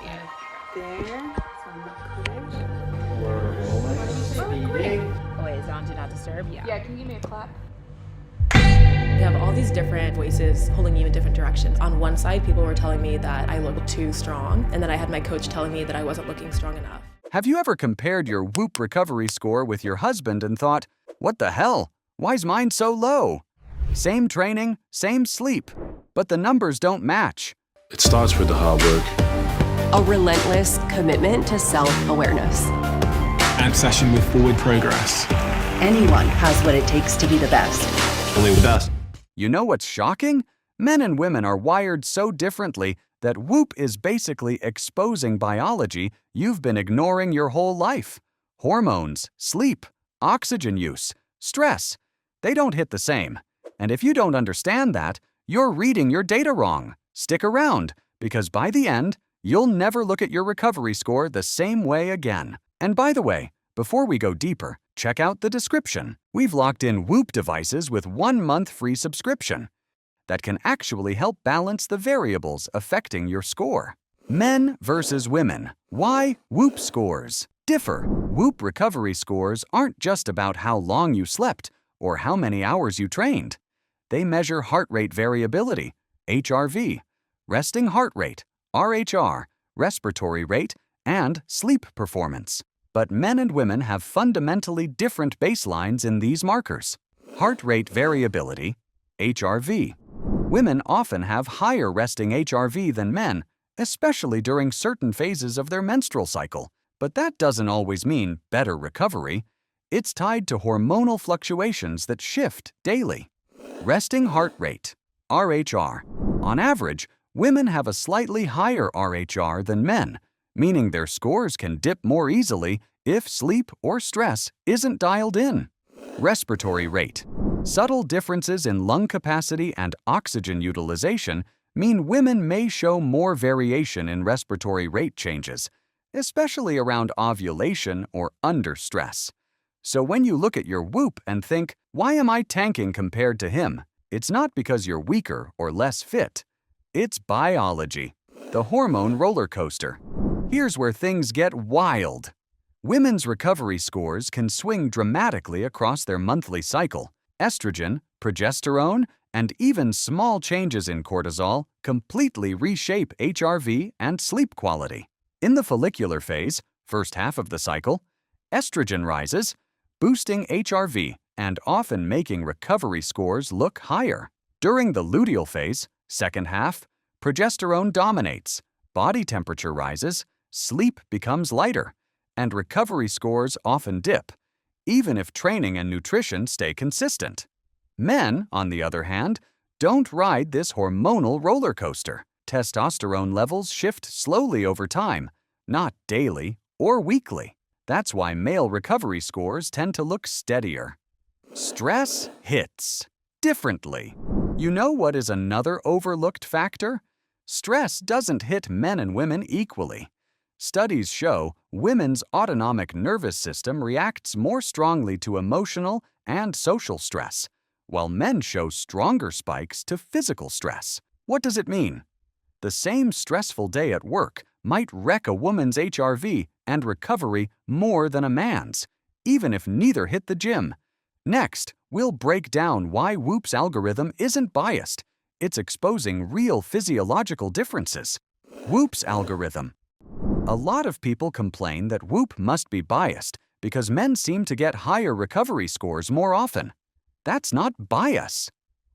And there. So I'm not good. We're rolling, speeding. Oh wait, is it on Do Not Disturb? Yeah. Yeah, can you give me a clap? You have all these different voices pulling you in different directions. On one side, people were telling me that I looked too strong, and then I had my coach telling me that I wasn't looking strong enough. Have you ever compared your Whoop recovery score with your husband and thought, what the hell? Why's mine so low? Same training, same sleep, but the numbers don't match. It starts with the hard work. A relentless commitment to self-awareness. An obsession with forward progress. Anyone has what it takes to be the best. Only the best. You know what's shocking? Men and women are wired so differently that Whoop is basically exposing biology you've been ignoring your whole life. Hormones, sleep, oxygen use, stress, they don't hit the same. And if you don't understand that, you're reading your data wrong. Stick around, because by the end, you'll never look at your recovery score the same way again. And by the way, before we go deeper, check out the description. We've locked in Whoop devices with 1 month free subscription that can actually help balance the variables affecting your score. Men versus women. Why Whoop scores differ. Whoop recovery scores aren't just about how long you slept or how many hours you trained. They measure heart rate variability, HRV, resting heart rate, RHR, respiratory rate, and sleep performance. But men and women have fundamentally different baselines in these markers. Heart rate variability, HRV. Women often have higher resting HRV than men, especially during certain phases of their menstrual cycle. But that doesn't always mean better recovery. It's tied to hormonal fluctuations that shift daily. Resting heart rate, RHR. On average, women have a slightly higher RHR than men, meaning their scores can dip more easily if sleep or stress isn't dialed in. Respiratory rate. Subtle differences in lung capacity and oxygen utilization mean women may show more variation in respiratory rate changes, especially around ovulation or under stress. So when you look at your Whoop and think, why am I tanking compared to him? It's not because you're weaker or less fit. It's biology, the hormone roller coaster. Here's where things get wild. Women's recovery scores can swing dramatically across their monthly cycle. Estrogen, progesterone, and even small changes in cortisol completely reshape HRV and sleep quality. In the follicular phase, first half of the cycle, estrogen rises, boosting HRV and often making recovery scores look higher. During the luteal phase, second half, progesterone dominates, body temperature rises, sleep becomes lighter, and recovery scores often dip, even if training and nutrition stay consistent. Men, on the other hand, don't ride this hormonal roller coaster. Testosterone levels shift slowly over time, not daily or weekly. That's why male recovery scores tend to look steadier. Stress hits differently. You know what is another overlooked factor? Stress doesn't hit men and women equally. Studies show women's autonomic nervous system reacts more strongly to emotional and social stress, while men show stronger spikes to physical stress. What does it mean? The same stressful day at work might wreck a woman's HRV and recovery more than a man's, even if neither hit the gym. Next, we'll break down why Whoop's algorithm isn't biased. It's exposing real physiological differences. Whoop's algorithm. A lot of people complain that Whoop must be biased because men seem to get higher recovery scores more often. That's not bias.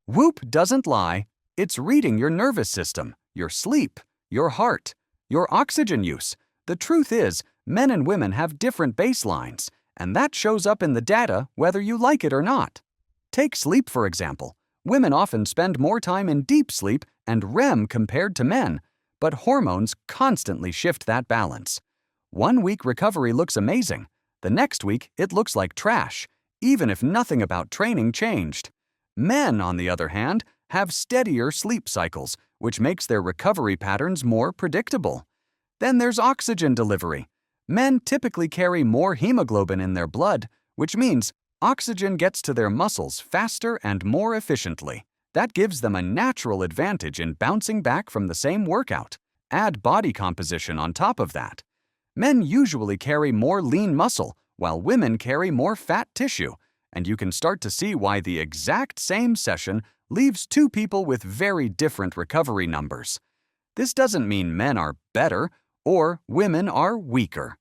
Whoop doesn't lie. It's reading your nervous system, your sleep, your heart, your oxygen use. The truth is, men and women have different baselines, and that shows up in the data whether you like it or not. Take sleep, for example. Women often spend more time in deep sleep and REM compared to men, but hormones constantly shift that balance. 1 week recovery looks amazing. The next week, it looks like trash, even if nothing about training changed. Men, on the other hand, have steadier sleep cycles, which makes their recovery patterns more predictable. Then there's oxygen delivery. Men typically carry more hemoglobin in their blood, which means oxygen gets to their muscles faster and more efficiently. That gives them a natural advantage in bouncing back from the same workout. add body composition on top of that. Men usually carry more lean muscle, while women carry more fat tissue, and you can start to see why the exact same session leaves two people with very different recovery numbers. This doesn't mean men are better or women are weaker.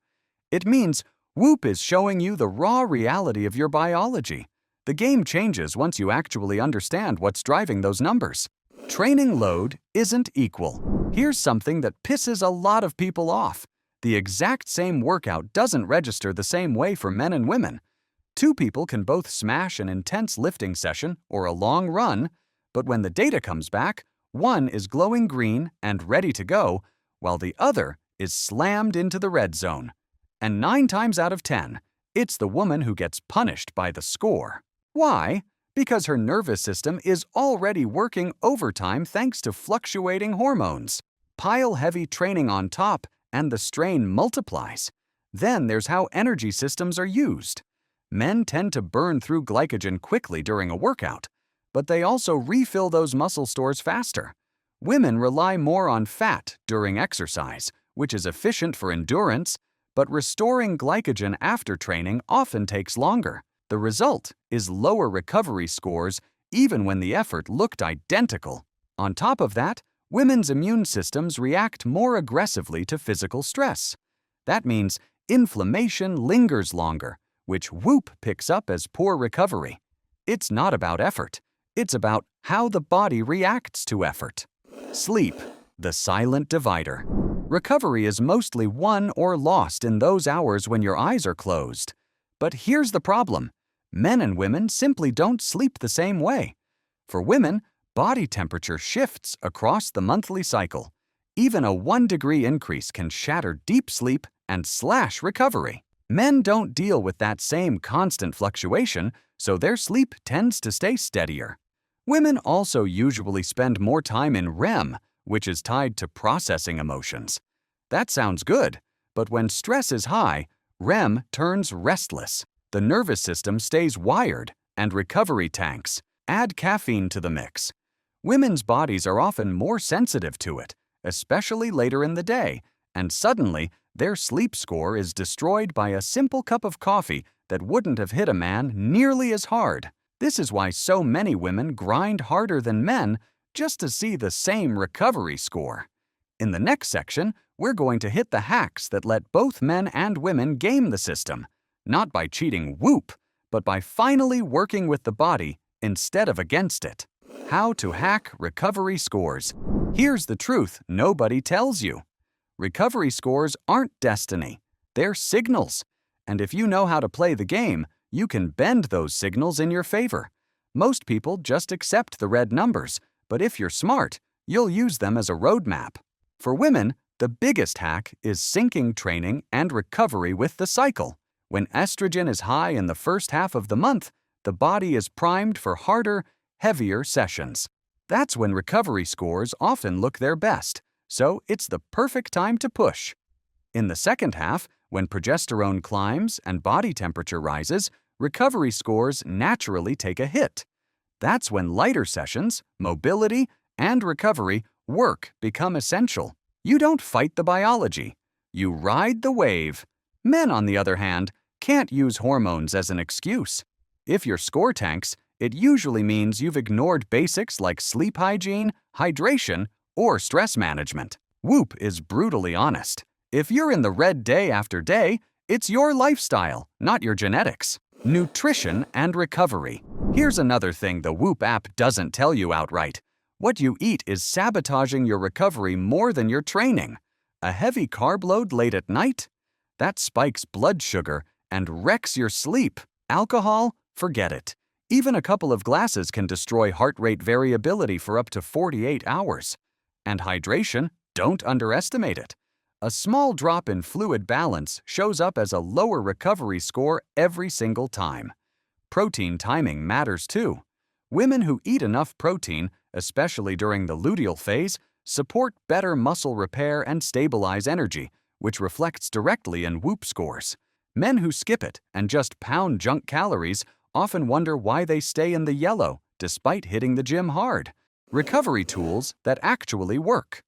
It means Whoop is showing you the raw reality of your biology. The game changes once you actually understand what's driving those numbers. Training load isn't equal. Here's something that pisses a lot of people off. The exact same workout doesn't register the same way for men and women. Two people can both smash an intense lifting session or a long run, but when the data comes back, one is glowing green and ready to go, while the other is slammed into the red zone. And 9 times out of 10, it's the woman who gets punished by the score. Why? Because her nervous system is already working overtime thanks to fluctuating hormones. Pile heavy training on top, and the strain multiplies. Then there's how energy systems are used. Men tend to burn through glycogen quickly during a workout, but they also refill those muscle stores faster. Women rely more on fat during exercise, which is efficient for endurance, but restoring glycogen after training often takes longer. The result is lower recovery scores even when the effort looked identical. On top of that, women's immune systems react more aggressively to physical stress. That means inflammation lingers longer, which Whoop picks up as poor recovery. It's not about effort. It's about how the body reacts to effort. Sleep, the silent divider. Recovery is mostly won or lost in those hours when your eyes are closed. But here's the problem. Men and women simply don't sleep the same way. For women, body temperature shifts across the monthly cycle. Even a 1-degree increase can shatter deep sleep and slash recovery. Men don't deal with that same constant fluctuation, so their sleep tends to stay steadier. Women also usually spend more time in REM, which is tied to processing emotions. That sounds good, but when stress is high, REM turns restless. The nervous system stays wired, and recovery tanks. Add caffeine to the mix. Women's bodies are often more sensitive to it, especially later in the day, and suddenly their sleep score is destroyed by a simple cup of coffee that wouldn't have hit a man nearly as hard. This is why so many women grind harder than men just to see the same recovery score. In the next section, we're going to hit the hacks that let both men and women game the system, not by cheating Whoop, but by finally working with the body instead of against it. How to hack recovery scores. Here's the truth nobody tells you. Recovery scores aren't destiny. They're signals. And if you know how to play the game, you can bend those signals in your favor. Most people just accept the red numbers, but if you're smart, you'll use them as a roadmap. For women, the biggest hack is syncing training and recovery with the cycle. When estrogen is high in the first half of the month, the body is primed for harder, heavier sessions. That's when recovery scores often look their best, so it's the perfect time to push. In the second half, when progesterone climbs and body temperature rises, recovery scores naturally take a hit. That's when lighter sessions, mobility, and recovery work become essential. You don't fight the biology. You ride the wave. Men, on the other hand, can't use hormones as an excuse. If your score tanks, it usually means you've ignored basics like sleep hygiene, hydration, or stress management. Whoop is brutally honest. If you're in the red day after day, it's your lifestyle, not your genetics. Nutrition and recovery. Here's another thing the Whoop app doesn't tell you outright. What you eat is sabotaging your recovery more than your training. A heavy carb load late at night? That spikes blood sugar and wrecks your sleep. Alcohol? Forget it. Even a couple of glasses can destroy heart rate variability for up to 48 hours. And hydration? Don't underestimate it. A small drop in fluid balance shows up as a lower recovery score every single time. Protein timing matters too. Women who eat enough protein, especially during the luteal phase, support better muscle repair and stabilize energy, which reflects directly in Whoop scores. Men who skip it and just pound junk calories often wonder why they stay in the yellow despite hitting the gym hard. Recovery tools that actually work.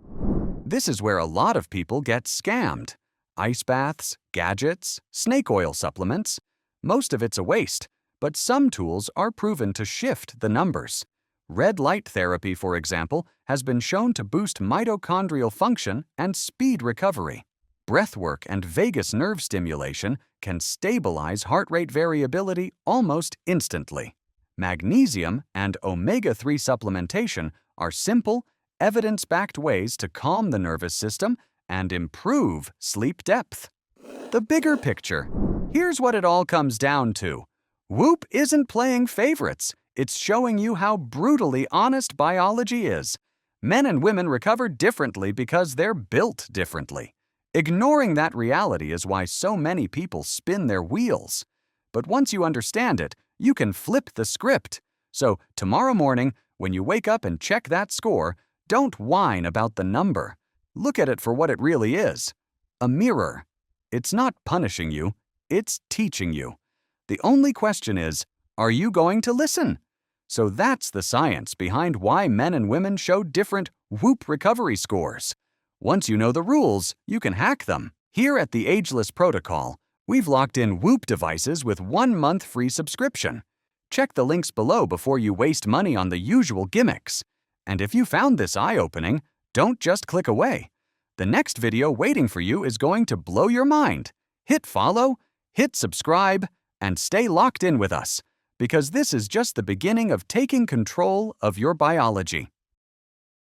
This is where a lot of people get scammed. Ice baths, gadgets, snake oil supplements. Most of it's a waste, but some tools are proven to shift the numbers. Red light therapy, for example, has been shown to boost mitochondrial function and speed recovery. Breathwork and vagus nerve stimulation can stabilize heart rate variability almost instantly. Magnesium and omega-3 supplementation are simple, evidence-backed ways to calm the nervous system and improve sleep depth. The bigger picture. Here's what it all comes down to. Whoop isn't playing favorites. It's showing you how brutally honest biology is. Men and women recover differently because they're built differently. Ignoring that reality is why so many people spin their wheels. But once you understand it, you can flip the script. So tomorrow morning, when you wake up and check that score, don't whine about the number. Look at it for what it really is. A mirror. It's not punishing you, it's teaching you. The only question is, are you going to listen? So that's the science behind why men and women show different Whoop recovery scores. Once you know the rules, you can hack them. Here at the Ageless Protocol, we've locked in Whoop devices with 1 month free subscription. Check the links below before you waste money on the usual gimmicks. And if you found this eye-opening, don't just click away. The next video waiting for you is going to blow your mind. Hit follow, hit subscribe, and stay locked in with us, because this is just the beginning of taking control of your biology.